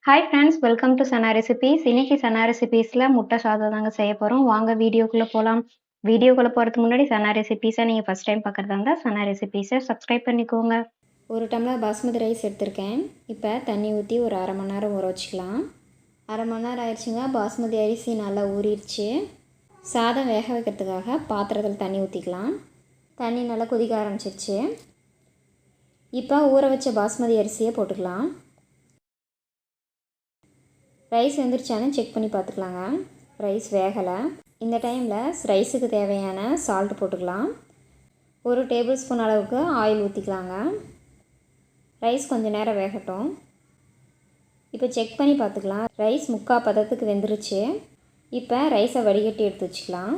Hi friends, welcome to Sana recipes. இன்னைக்கு சனா ரெசிபீஸில் முட்டை சாதம் தாங்க செய்ய போகிறோம். வாங்க வீடியோக்குள்ளே போகலாம். வீடியோக்குள்ளே போகிறதுக்கு முன்னாடி சனா ரெசிபீஸை நீங்கள் ஃபஸ்ட் டைம் பார்க்குறதா இருந்தால் சனா ரெசிபீஸை சப்ஸ்கிரைப் பண்ணிக்கோங்க. ஒரு டம்ளர் பாஸ்மதி ரைஸ் எடுத்திருக்கேன். இப்போ தண்ணி ஊற்றி ஒரு அரை மணி நேரம் ஊற வச்சுக்கலாம். அரை மணி நேரம் ஆயிடுச்சுங்க. பாஸ்மதி அரிசி நல்லா ஊறிடுச்சு. சாதம் வேக வைக்கிறதுக்காக பாத்திரத்தில் தண்ணி ஊற்றிக்கலாம். தண்ணி நல்லா கொதிக்க ஆரம்பிச்சிருச்சு. இப்போ ஊற வச்ச பாஸ்மதி அரிசியை போட்டுக்கலாம். ரைஸ் வெந்துருச்சானு செக் பண்ணி பார்த்துக்கலாங்க. ரைஸ் வேகலை. இந்த டைமில் ரைஸுக்கு தேவையான சால்ட் போட்டுக்கலாம். ஒரு டேபிள் ஸ்பூன் அளவுக்கு ஆயில் ஊற்றிக்கலாங்க. ரைஸ் கொஞ்சம் நேரம் வேகட்டும். இப்போ செக் பண்ணி பார்த்துக்கலாம். ரைஸ் முக்கால் பதத்துக்கு வெந்துருச்சு. இப்போ ரைஸை வடிகட்டி எடுத்து வச்சுக்கலாம்.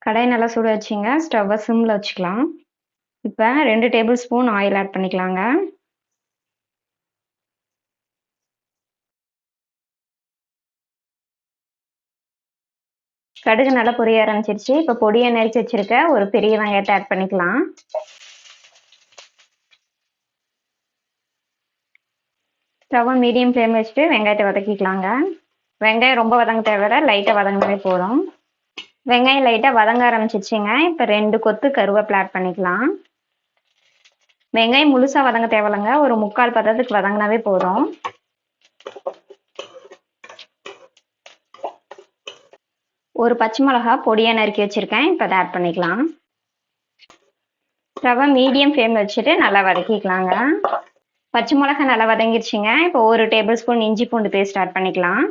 கடாய் நல்லா சுட வச்சுங்க. ஸ்டவ்வை சிம்மில் வச்சுக்கலாம். இப்போ 2 டேபிள் ஸ்பூன் ஆயில் ஆட் பண்ணிக்கலாங்க. கடுகு நல்லா பொரிய ஆரம்பிச்சிருச்சு. இப்போ பொடியை நறுக்கி வச்சிருக்க ஒரு பெரிய வெங்காயத்தை ஆட் பண்ணிக்கலாம். ஸ்டவ்வை மீடியம் ஃப்ளேம் வச்சுட்டு வெங்காயத்தை வதக்கிக்கலாங்க. வெங்காயம் ரொம்ப வதங்க தேவையில்ல, லைட்டாக வதங்கினாலே போதும். வெங்காயம் லைட்டாக வதங்க ஆரம்பிச்சிருச்சுங்க. இப்போ 2 கொத்து கருவேப்பிலை ஆட் பண்ணிக்கலாம். வெங்காயம் முழுசாக வதங்க தேவையில்லைங்க, ஒரு 3/4 பதத்துக்கு வதங்கினாவே போதும். ஒரு பச்சை மிளகா பொடியாக நறுக்கி வச்சுருக்கேன். இப்போ அதை ஆட் பண்ணிக்கலாம். ஸ்டவ்வை மீடியம் ஃப்ளேமில் வச்சுட்டு நல்லா வதக்கிக்கலாங்க. பச்சை மிளகா நல்லா வதங்கிடுச்சுங்க. இப்போ ஒரு டேபிள் ஸ்பூன் இஞ்சி பூண்டு பேஸ்ட் ஆட் பண்ணிக்கலாம்.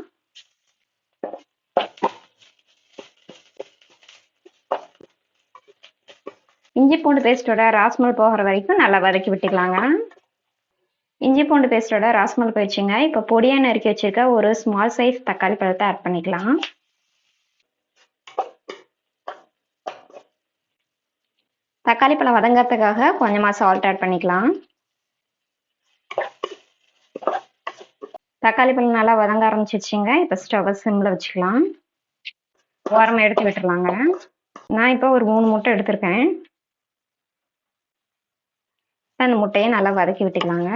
இஞ்சி பூண்டு பேஸ்ட்டோட ராஸ்மல் போகிற வரைக்கும் நல்லா வதக்கி விட்டுக்கலாங்க. இஞ்சி பூண்டு பேஸ்ட்டோட ராஸ்மல் போயிடுச்சுங்க. இப்போ பொடியாக நறுக்கி வச்சுருக்க ஒரு ஸ்மால் சைஸ் தக்காளி பழத்தை ஆட் பண்ணிக்கலாம். தக்காளி பழம் வதங்கிறதுக்காக கொஞ்சமாக சால்ட் ஆட் பண்ணிக்கலாம். தக்காளி பழம் நல்லா வதங்க ஆரம்பிச்சிருச்சுங்க. இப்போ ஸ்டவ்வை சிம்மில் வச்சுக்கலாம். ஓரமாக எடுத்து விட்டுருலாங்க. நான் இப்போ ஒரு 3 முட்டை எடுத்திருக்கேன். அந்த முட்டையை நல்லா வதக்கி விட்டுக்கலாங்க.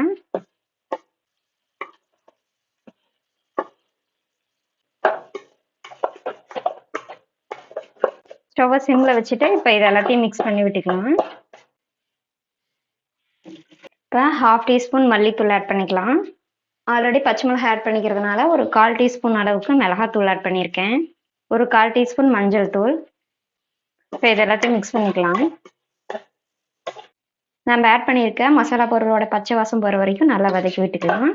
ஸ்டவ்வை சிம்மில் வச்சுட்டு இப்போ இது எல்லாத்தையும் மிக்ஸ் பண்ணி விட்டுக்கலாம். இப்போ 1/2 டீஸ்பூன் மல்லித்தூள் ஆட் பண்ணிக்கலாம். ஆல்ரெடி பச்சை மிளகாய் ஆட் பண்ணிக்கிறதுனால ஒரு 1/4 டீஸ்பூன் அளவுக்கு மிளகாத்தூள் ஆட் பண்ணியிருக்கேன். ஒரு 1/4 டீஸ்பூன் மஞ்சள் தூள். இப்போ இது எல்லாத்தையும் மிக்ஸ் பண்ணிக்கலாம். நம்ம ஆட் பண்ணியிருக்க மசாலா பொருளோட பச்சை வாசம் போகிற வரைக்கும் நல்லா வதக்கி விட்டுக்கலாம்.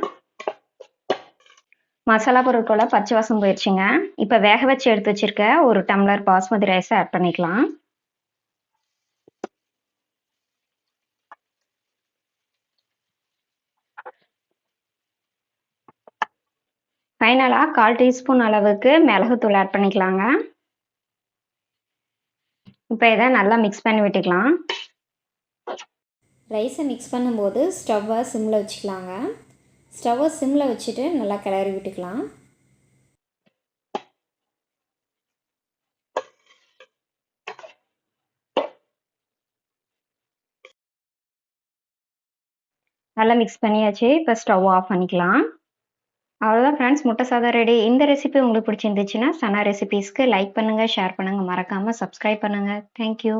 மசாலா பொருட்களோட பச்சை வாசம் போயிடுச்சுங்க. இப்போ வேக வச்சு எடுத்து வச்சிருக்க ஒரு டம்ளர் பாஸ்மதி ரைஸை ஆட் பண்ணிக்கலாம். ஃபைனலாக 1/4 டீஸ்பூன் அளவுக்கு மிளகுத்தூள் ஆட் பண்ணிக்கலாங்க. இப்போ இதை நல்லா மிக்ஸ் பண்ணி விட்டுக்கலாம். ரைஸை மிக்ஸ் பண்ணும்போது ஸ்டவ்வை சிம்மில் வச்சுக்கலாங்க. ஸ்டவ்வை சிம்மில் வச்சுட்டு நல்லா கிளறி விட்டுக்கலாம். நல்லா மிக்ஸ் பண்ணியாச்சு. இப்போ ஸ்டவ் ஆஃப் பண்ணிக்கலாம். அவ்வளோதான் ஃப்ரெண்ட்ஸ், முட்டை சாதம் ரெடி. இந்த ரெசிபி உங்களுக்கு பிடிச்சிருந்துச்சுன்னா சனா ரெசிபீஸ்க்கு லைக் பண்ணுங்கள், ஷேர் பண்ணுங்கள், மறக்காமல் சப்ஸ்கிரைப் பண்ணுங்கள். தேங்க்யூ.